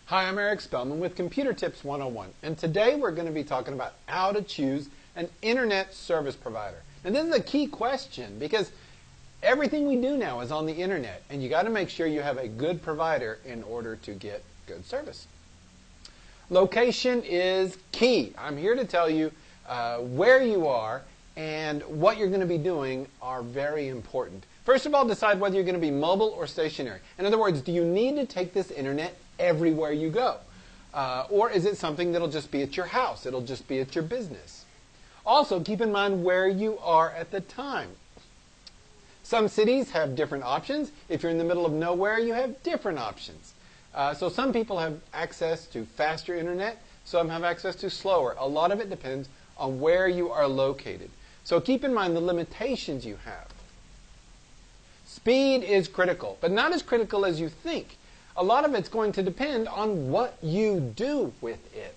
Hi, I'm Eric Spellmann with Computer Tips 101, and today we're going to be talking about how to choose an internet service provider. And this is a key question because everything we do now is on the internet, and you got to make sure you have a good provider in order to get good service. Location is key. I'm here to tell you where you are and what you're going to be doing are very important. First of all, decide whether you're going to be mobile or stationary. In other words, do you need to take this internet everywhere you go? Or is it something that'll just be at your house? It'll just be at your business. Also, keep in mind where you are at the time. Some cities have different options. If you're in the middle of nowhere, you have different options. So some people have access to faster internet. Some have access to slower. A lot of it depends on where you are located. So keep in mind the limitations you have. Speed is critical, but not as critical as you think. A lot of it's going to depend on what you do with it.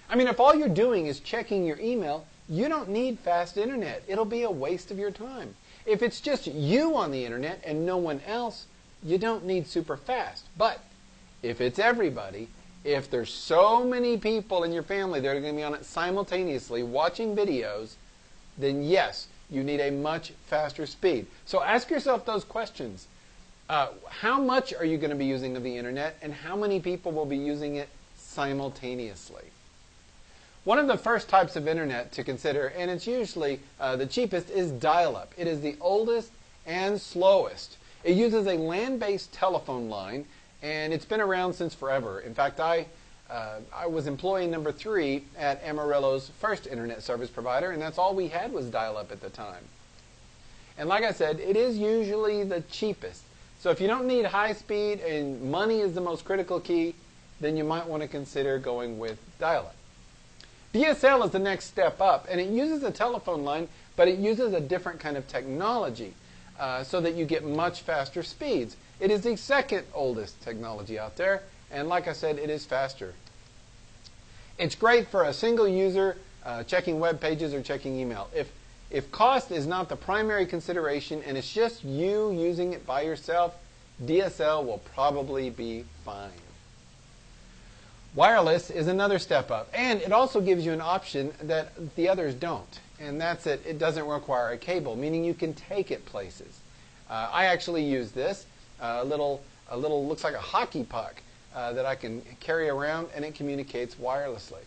I mean, if all you're doing is checking your email, you don't need fast internet. It'll be a waste of your time. If it's just you on the internet and no one else, you don't need super fast. But if it's everybody, if there's so many people in your family that are going to be on it simultaneously watching videos, then yes, you need a much faster speed. So ask yourself those questions. How much are you going to be using of the internet, and how many people will be using it simultaneously? One of the first types of internet to consider, and it's usually the cheapest, is dial-up. It is the oldest and slowest. It uses a land-based telephone line, and it's been around since forever. In fact, I was employee number 3 at Amarillo's first internet service provider, and that's all we had was dial-up at the time. And like I said, it is usually the cheapest. So if you don't need high speed and money is the most critical key, then you might want to consider going with dial-up. DSL is the next step up, and it uses a telephone line, but it uses a different kind of technology so that you get much faster speeds. It is the second oldest technology out there, and like I said, it is faster. It's great for a single user checking web pages or checking email. If cost is not the primary consideration and it's just you using it by yourself, DSL will probably be fine. Wireless is another step up, and it also gives you an option that the others don't, and that's it. It doesn't require a cable, meaning you can take it places. I actually use this, a little looks like a hockey puck that I can carry around, and it communicates wirelessly.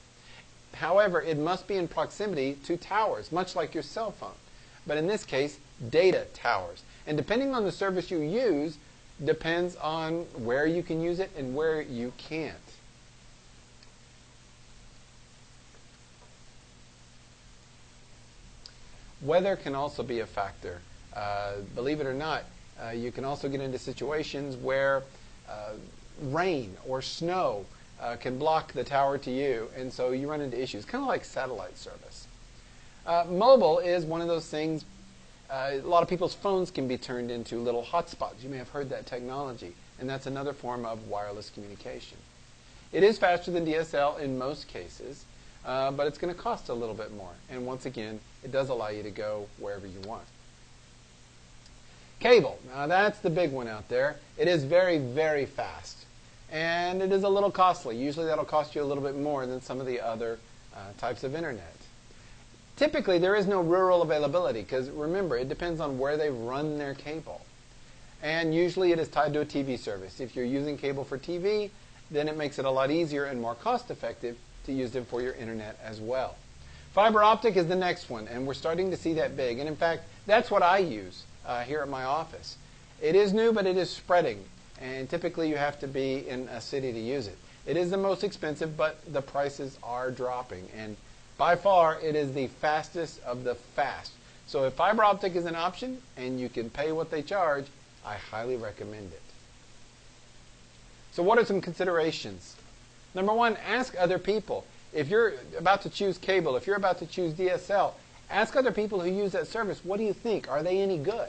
However, it must be in proximity to towers, much like your cell phone. But in this case, data towers. And depending on the service you use, depends on where you can use it and where you can't. Weather can also be a factor. Believe it or not, you can also get into situations where rain or snow can block the tower to you, and so you run into issues, kind of like satellite service. Mobile is one of those things. A lot of people's phones can be turned into little hotspots. You may have heard that technology, and that's another form of wireless communication. It is faster than DSL in most cases, but it's going to cost a little bit more, and once again, it does allow you to go wherever you want. Cable, now that's the big one out there. It is very, very fast. And it is a little costly. Usually that'll cost you a little bit more than some of the other types of internet. Typically there is no rural availability because remember, it depends on where they run their cable. And usually it is tied to a TV service. If you're using cable for TV, then it makes it a lot easier and more cost effective to use it for your internet as well. Fiber optic is the next one, and we're starting to see that big. And in fact, that's what I use here at my office. It is new, but it is spreading. And typically you have to be in a city to use it. It is the most expensive, but the prices are dropping. And by far, it is the fastest of the fast. So if fiber optic is an option and you can pay what they charge, I highly recommend it. So what are some considerations? Number one, ask other people. If you're about to choose cable, if you're about to choose DSL, ask other people who use that service, what do you think? Are they any good?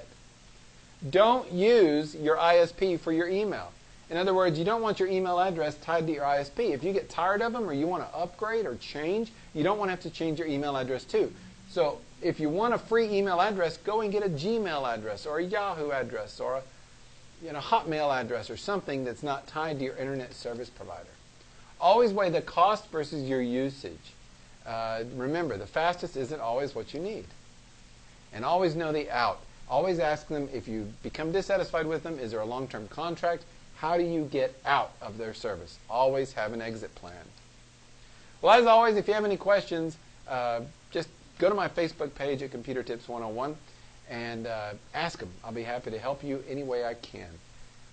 Don't use your ISP for your email. In other words, you don't want your email address tied to your ISP. If you get tired of them or you want to upgrade or change, you don't want to have to change your email address too. So if you want a free email address, go and get a Gmail address or a Yahoo address or a Hotmail address or something that's not tied to your internet service provider. Always weigh the cost versus your usage. Remember, the fastest isn't always what you need. And always know the out. Always ask them, if you become dissatisfied with them, is there a long-term contract? How do you get out of their service? Always have an exit plan. Well, as always, if you have any questions, just go to my Facebook page at Computer Tips 101 and ask them. I'll be happy to help you any way I can.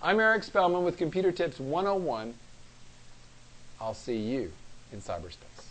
I'm Eric Spellmann with Computer Tips 101. I'll see you in cyberspace.